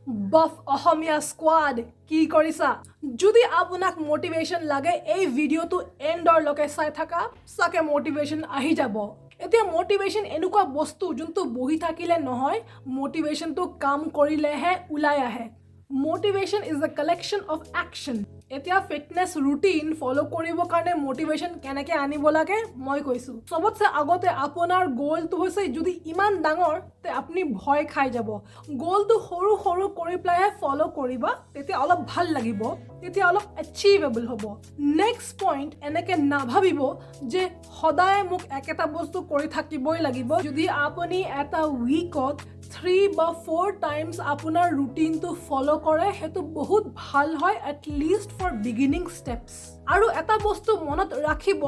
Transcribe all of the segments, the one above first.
বাফ অসমীয়া squad কি কৰিছা যদি আপোনাক মোটিভেশ্যন লাগে এই ভিডিঅ'টো এণ্ডৰলৈকে চাই থাকা চাকে মোটিভেশ্যন আহি যাব এতিয়া মোটিভেশ্যন এনেকুৱা বস্তু যোনটো বহি থাকিলে নহয় মোটিভেশ্যনটো কাম কৰিলেহে ওলাই আহে motivation is the collection of action এতিয়া ফিটনেছ ৰুটিন ফলো কৰিবৰ কাৰণে মোটিভেশ্যন কেনেকৈ আনিব লাগে মই কৈছোঁ চবতছে আগতে আপোনাৰ গ'লটো হৈছে যদি ইমান ডাঙৰ তে আপুনি ভয় খাই যাব গ'লটো সৰু সৰু কৰি পেলাইহে ফলো কৰিবা তেতিয়া অলপ ভাল লাগিব তেতিয়া অলপ এচিভেবল হ'ব নেক্সট পইণ্ট এনেকৈ নাভাবিব যে সদায় মোক একেটা বস্তু কৰি থাকিবই লাগিব যদি আপুনি এটা উইকত 3 বা 4 টাইমছ আপোনাৰ ৰুটিনটো ফলো কৰে সেইটো বহুত ভাল হয় এটলিষ্ট ফৰ বিগিনিং ষ্টেপছ আৰু এটা বস্তু মনত ৰাখিব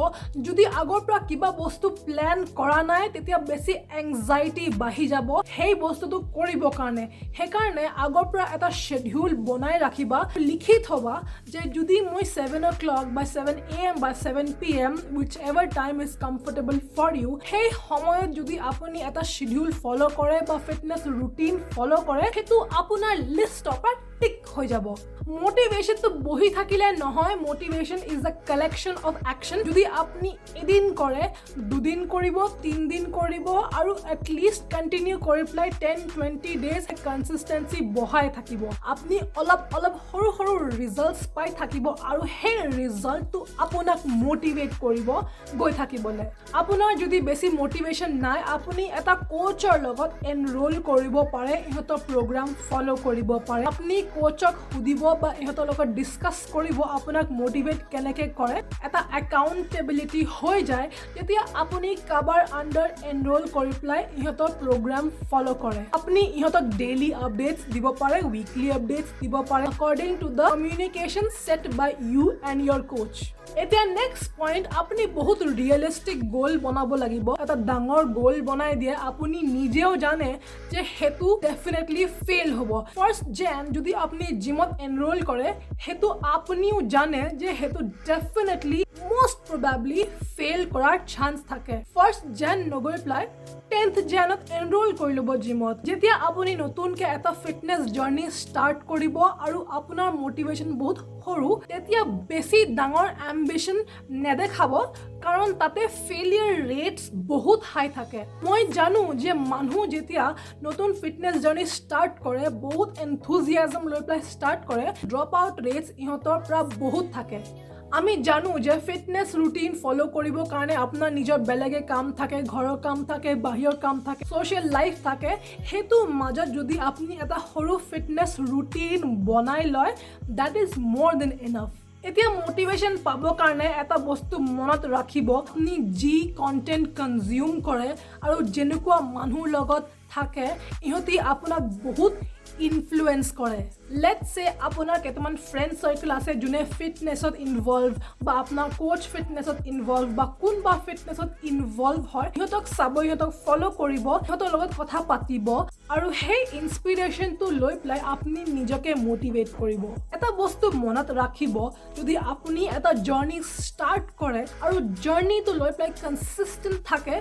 যদি আগৰ পৰা কিবা বস্তু প্লেন কৰা নাই তেতিয়া বেছি এংজাইটি বাঢ়ি যাব সেই বস্তুটো কৰিবৰ কাৰণে সেইকাৰণে আগৰ পৰা এটা শ্বেডিউল বনাই ৰাখিবা লিখি থবা যে যদি মই 7 o'clock বা 7 AM বা 7 PM whichever time is comfortable for you সেই সময়ত যদি আপুনি এটা শ্বেডিউল ফলো কৰে বা ফিটনেছ ৰুটিন ফলো কৰে সেইটো আপোনাৰ লিষ্টৰ পৰা টিক হৈ যাব মোটিভেশ্যনটো বহি থাকিলে নহয় motivation is the collection of action যদি আপুনি এদিন কৰে দুদিন কৰিব 3 দিন কৰিব আৰু এটলিষ্ট কণ্টিনিউ কৰি পেলাই 10-20 ডেজ কনচিষ্টেঞ্চি বঢ়াই থাকিব আপুনি অলপ সৰু সৰু ৰিজাল্টছ পাই থাকিব আৰু সেই ৰিজাল্টটো আপোনাক মোটিভেট কৰিব গৈ থাকিবলৈ আপোনাৰ যদি বেছি মোটিভেশ্যন নাই আপুনি এটা কোচৰ লগত এনৰোল কৰিব পাৰে ইহঁতৰ প্ৰগ্ৰাম ফলো কৰিব পাৰে আপুনি কোচক সুধিব বা ইহঁতৰ লগত ডিছকাছ কৰিব আপোনাক মোটিভেট কেনেকৈ কৰে এটা একাউণ্টেবিলিটি হৈ যায় তেতিয়া আপুনি কাৰোবাৰ আণ্ডাৰ এনৰোল কৰি পেলাই ইহঁতৰ প্ৰগ্ৰাম ফলো কৰে আপুনি ইহঁতক ডেইলি আপডেটছ দিব পাৰে উইকলি আপডেটছ দিব পাৰে according to the communication set by you and your coach এতিয়া নেক্সট পইণ্ট আপুনি বহুত ৰিয়েলিষ্টিক গ'ল বনাব লাগিব এটা ডাঙৰ গ'ল বনাই দিয়ে আপুনি নিজেও জানে যে সেইটো ডেফিনেটলি ফেইল হ'ব ফাৰ্ষ্ট জেন যদি আপুনি জিমত এনৰোল কৰে সেইটো আপুনিও জানে যে সেইটো ডেফিনেটলি most probably fail কৰাৰ চান্স থাকে ফাৰ্ষ্ট জেন নগৈ পেলাই 10th জেনত এনৰোল কৰি ল'ব জিমত যেতিয়া আপুনি নতুনকৈ এটা ফিটনেছ জাৰ্নি ষ্টাৰ্ট কৰিব আৰু আপোনাৰ মোটিভেশ্যন বহুত সৰু তেতিয়া বেছি ডাঙৰ এম্বিশ্যন নেদেখাব কাৰণ তাতে ফেইলিয়াৰ ৰেটছ বহুত হাই থাকে মই জানো যে মানুহ যেতিয়া নতুন ফিটনেছ জাৰ্নি ষ্টাৰ্ট কৰে বহুত এনথুজিয়াজম লৈ পেলাই ষ্টাৰ্ট কৰে ড্ৰপ আউট ৰেটছ ইহঁতৰ পৰা বহুত থাকে আমি জানো যে ফিটনেছ ৰুটিন ফলো কৰিবৰ কাৰণে আপোনাৰ নিজৰ বেলেগে কাম থাকে ঘৰৰ কাম থাকে বাহিৰৰ কাম থাকে ছ'চিয়েল লাইফ থাকে সেইটো মাজত যদি আপুনি এটা সৰু ফিটনেছ ৰুটিন বনাই লয় দেট ইজ মোৰ দেন এনাফ এতিয়া মোটিভেশ্যন পাবৰ কাৰণে এটা বস্তু মনত ৰাখিব আপুনি যি কণ্টেণ্ট কনজিউম কৰে আৰু যেনেকুৱা মানুহৰ লগত থাকে ইহঁতি আপোনাক বহুত ইনফ্লুৱেঞ্চ কৰে লেটছ সে আপোনাৰ কেইটামান ফ্ৰেণ্ড চাৰ্কেল আছে যোনে ফিটনেছত ইনভলভ বা আপোনাৰ কোচ ফিটনেছত ইনভলভ বা কোনোবা ফিটনেছত ইনভলভ হয় সিহঁতক চাব সিহঁতক ফ'ল' কৰিব সিহঁতৰ লগত কথা পাতিব আৰু সেই ইনস্পিৰেশ্যনটো লৈ পেলাই আপুনি নিজকে মটিভেট কৰিব এটা বস্তু মনত ৰাখিব যদি আপুনি এটা জাৰ্নি ষ্টাৰ্ট কৰে আৰু জাৰ্নিটো লৈ পেলাই কনচিষ্টেণ্ট থাকে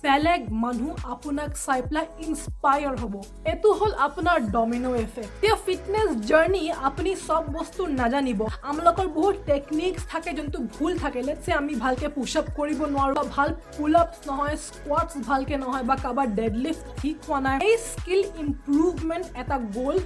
বেলেগ মানুহ আপোনাক চাই পেলাই ইনস্পায়াৰ হ'ব এইটো হ'ল আপোনাৰ ডমিনো এফেক্ট এতিয়া ফিটনেছ জাৰ্নি আপুনি সব বস্তু নাজানিব আমালোকৰ বহুত টেকনিক্স থাকে যোনটো ভুল থাকে লেটছ সে আমি ভালকৈ পুশ আপ কৰিব নোৱাৰোঁ বা ভাল পুল আপছ নহয় স্কোৱাটছ ভালকৈ নহয় বা কাৰোবাৰ ডেডলিফ্ট ঠিক হোৱা নাই এই স্কিল ইম্প্ৰুভমেণ্ট এটা গ'ল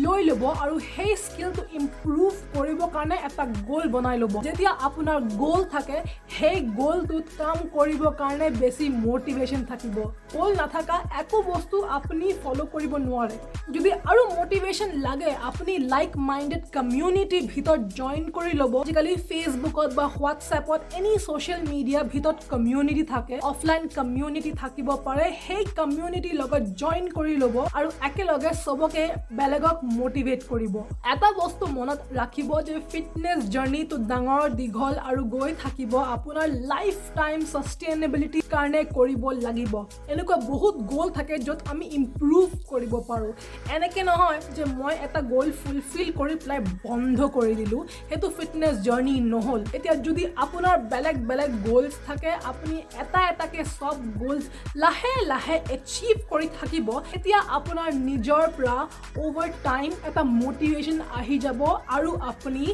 লৈ ল'ব আৰু সেই স্কিলটো ইম্প্ৰুভ কৰিবৰ কাৰণে এটা গ'ল বনাই ল'ব যেতিয়া আপোনাৰ গ'ল থাকে সেই গ'লটোত কাম কৰিবৰ কাৰণে বেছি মোটিভেশ্যন থাকিব গ'ল নাথাকা একো বস্তু আপুনি ফ'ল' কৰিব নোৱাৰে যদি আৰু মোটিভেশ্যন লাগে আপুনি লাইক মাইণ্ডেড কমিউনিটিৰ ভিতৰত জইন কৰি ল'ব আজিকালি ফেচবুকত বা হোৱাটছএপত এনি ছ'চিয়েল মিডিয়াৰ ভিতৰত কমিউনিটি থাকে অফলাইন কমিউনিটি থাকিব পাৰে সেই কমিউনিটিৰ লগত জইন কৰি ল'ব আৰু একেলগে চবকে বেলেগক মটিভেট কৰিব এটা বস্তু মনত ৰাখিব যে ফিটনেছ জাৰ্নিটো ডাঙৰ দীঘল আৰু গৈ থাকিব আপোনাৰ লাইফ টাইম ছাষ্টেইনেবিলিটিৰ কাৰণে কৰিব লাগিব এনেকুৱা বহুত গ'ল থাকে য'ত আমি ইম্প্ৰুভ কৰিব পাৰোঁ এনেকৈ নহয় যে মই এটা গ'ল ফুলফিল কৰি পেলাই বন্ধ কৰি দিলোঁ সেইটো ফিটনেছ জাৰ্নি নহ'ল এতিয়া যদি আপোনাৰ বেলেগ বেলেগ গ'লছ থাকে আপুনি এটা এটাকে সব গ'লছ লাহে লাহে এচিভ কৰি থাকিব এতিয়া আপোনাৰ নিজৰ পৰা অভাৰ টাইম এটা মটিভেশ্যন আহি যাব আৰু আপুনি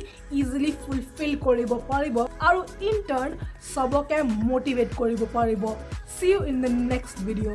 ইজিলি ফুলফিল কৰিব পাৰিব আৰু ইন টাৰ্ণ সবকে মোটিভেট কৰিব পাৰিব see you in the next video